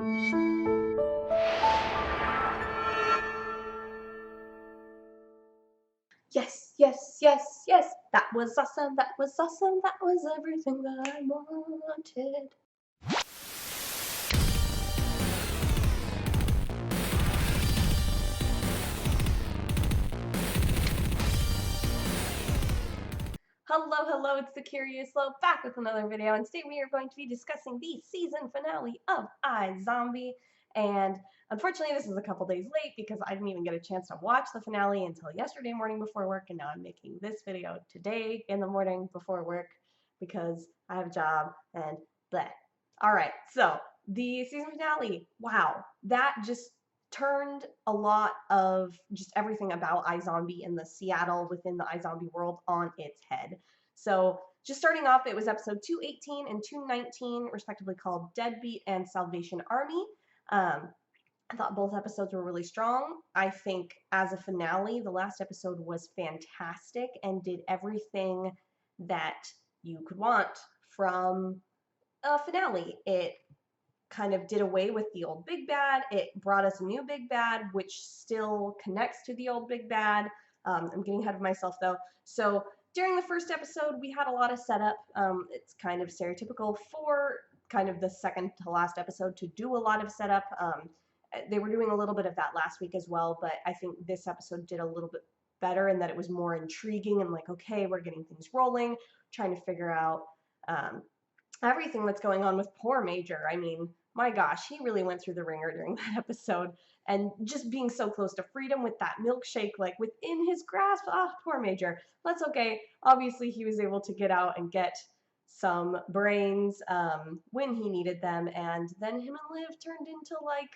Yes, yes, yes, yes. That was awesome. That was awesome. That was everything that I wanted. Hello, hello, it's the Curious Low back with another video, and today we are going to be discussing the season finale of iZombie. And unfortunately, this is a couple days late because I didn't even get a chance to watch the finale until yesterday morning before work, and now I'm making this video today in the morning before work because I have a job and bleh. Alright, so the season finale, wow, that just turned a lot of just everything about iZombie and the Seattle within the iZombie world on its head. So just starting off, it was episode 218 and 219, respectively called Deadbeat and Salvation Army. I thought both episodes were really strong. I think as a finale, the last episode was fantastic and did everything that you could want from a finale. It kind of did away with the old big bad. It brought us a new big bad, which still connects to the old big bad. I'm getting ahead of myself though. So during the first episode, we had a lot of setup. It's kind of stereotypical for kind of the second to last episode to do a lot of setup. They were doing a little bit of that last week as well, but I think this episode did a little bit better in that it was more intriguing and like, okay, we're getting things rolling, trying to figure out everything that's going on with poor Major. I mean, my gosh, he really went through the ringer during that episode. And just being so close to freedom with that milkshake, like within his grasp. Ah, poor Major. That's okay. Obviously, he was able to get out and get some brains when he needed them. And then him and Liv turned into like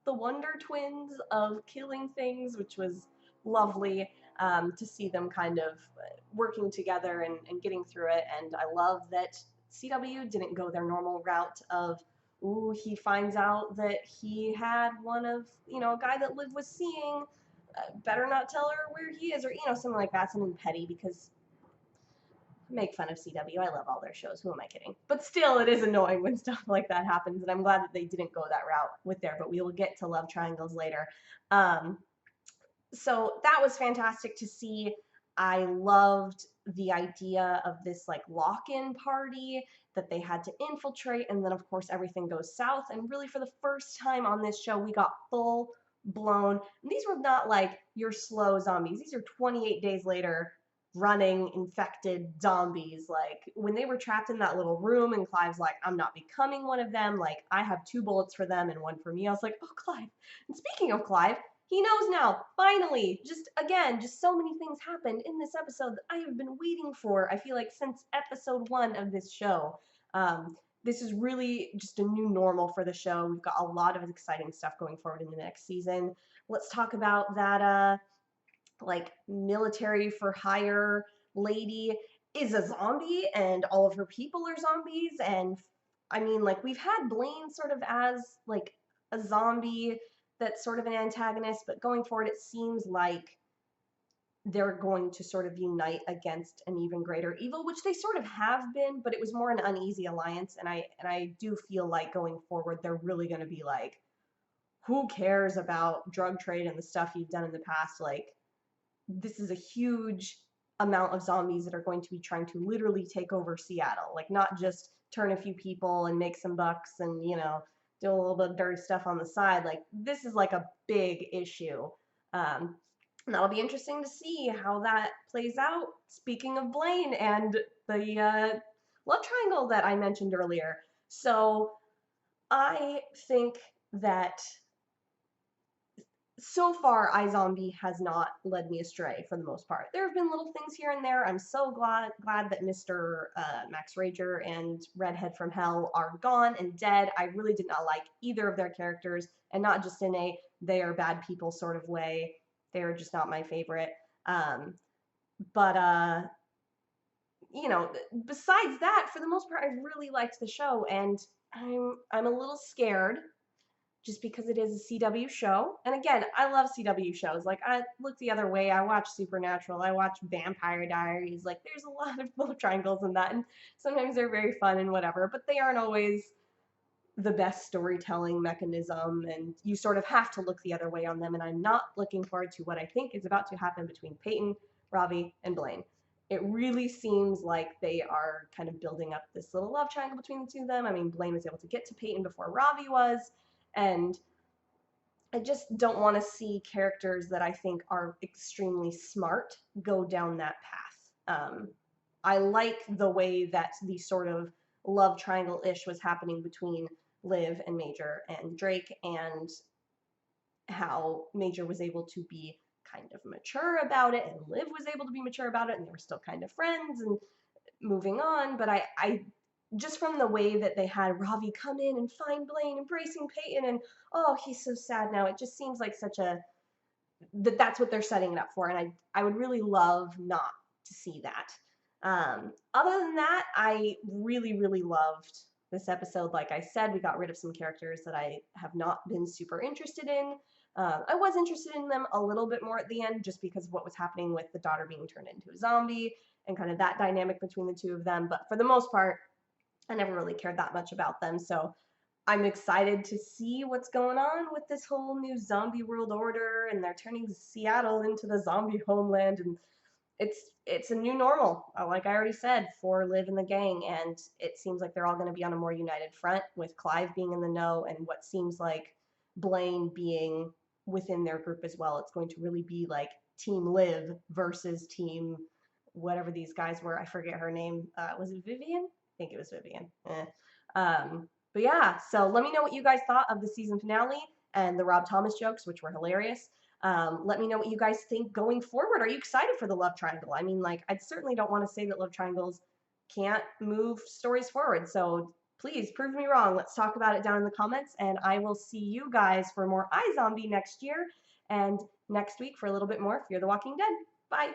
the Wonder Twins of killing things, which was lovely to see them kind of working together and getting through it. And I love that CW didn't go their normal route of, ooh, he finds out that he had one of, a guy that Liv was seeing, better not tell her where he is, or, something like that, something petty, because make fun of CW. I love all their shows. Who am I kidding? But still, it is annoying when stuff like that happens, and I'm glad that they didn't go that route with there, but we will get to love triangles later. So that was fantastic to see. I loved the idea of this like lock-in party that they had to infiltrate, and then of course everything goes south, and really for the first time on this show we got full blown, and these were not like your slow zombies. These are 28 days later running infected zombies. Like when they were trapped in that little room and Clive's like, I'm not becoming one of them, like I have 2 bullets for them and 1 for me. I was like, oh, Clive. And speaking of Clive, he knows now, finally. Just again, just so many things happened in this episode that I have been waiting for, I feel like, since episode 1 of this show. This is really just a new normal for the show. We've got a lot of exciting stuff going forward in the next season. Let's talk about that like military for hire lady is a zombie and all of her people are zombies. And I mean, like, we've had Blaine sort of as like a zombie that's sort of an antagonist, but going forward it seems like they're going to sort of unite against an even greater evil, which they sort of have been, but it was more an uneasy alliance. And I do feel like going forward they're really going to be like, who cares about drug trade and the stuff you've done in the past? Like, this is a huge amount of zombies that are going to be trying to literally take over Seattle. Like, not just turn a few people and make some bucks and, do a little bit of dirty stuff on the side. Like, this is like a big issue. And that'll be interesting to see how that plays out. Speaking of Blaine and the love triangle that I mentioned earlier. So I think that so far, iZombie has not led me astray for the most part. There have been little things here and there. I'm so glad that Mr. Max Rager and Redhead from Hell are gone and dead. I really did not like either of their characters, and not just in a they are bad people sort of way. They are just not my favorite. But besides that, for the most part, I really liked the show, and I'm a little scared just because it is a CW show. And again, I love CW shows. Like, I look the other way. I watch Supernatural. I watch Vampire Diaries. Like, there's a lot of love triangles in that, and sometimes they're very fun and whatever, but they aren't always the best storytelling mechanism, and you sort of have to look the other way on them. And I'm not looking forward to what I think is about to happen between Peyton, Ravi, and Blaine. It really seems like they are kind of building up this little love triangle between the two of them. I mean, Blaine was able to get to Peyton before Ravi was, and I just don't want to see characters that I think are extremely smart go down that path. I like the way that the sort of love triangle-ish was happening between Liv and Major and Drake, and how Major was able to be kind of mature about it, and Liv was able to be mature about it, and they were still kind of friends and moving on. But I just from the way that they had Ravi come in and find Blaine embracing Peyton, and oh, he's so sad now. It just seems like such a that's what they're setting it up for, and I would really love not to see that. Other than that, I really loved this episode. Like I said, we got rid of some characters that I have not been super interested in. I was interested in them a little bit more at the end, just because of what was happening with the daughter being turned into a zombie and kind of that dynamic between the two of them. But for the most part, I never really cared that much about them. So I'm excited to see what's going on with this whole new zombie world order, and they're turning Seattle into the zombie homeland, and it's a new normal, like I already said, for Liv and the gang, and it seems like they're all going to be on a more united front, with Clive being in the know and what seems like Blaine being within their group as well. It's going to really be like Team Liv versus Team whatever these guys were. I forget her name. Was it Vivian? I think it was Vivian. But yeah, so let me know what you guys thought of the season finale and the Rob Thomas jokes, which were hilarious. Let me know what you guys think going forward. Are you excited for the love triangle? I mean, like, I certainly don't want to say that love triangles can't move stories forward. So please prove me wrong. Let's talk about it down in the comments, and I will see you guys for more iZombie next year, and next week for a little bit more Fear the Walking Dead. Bye.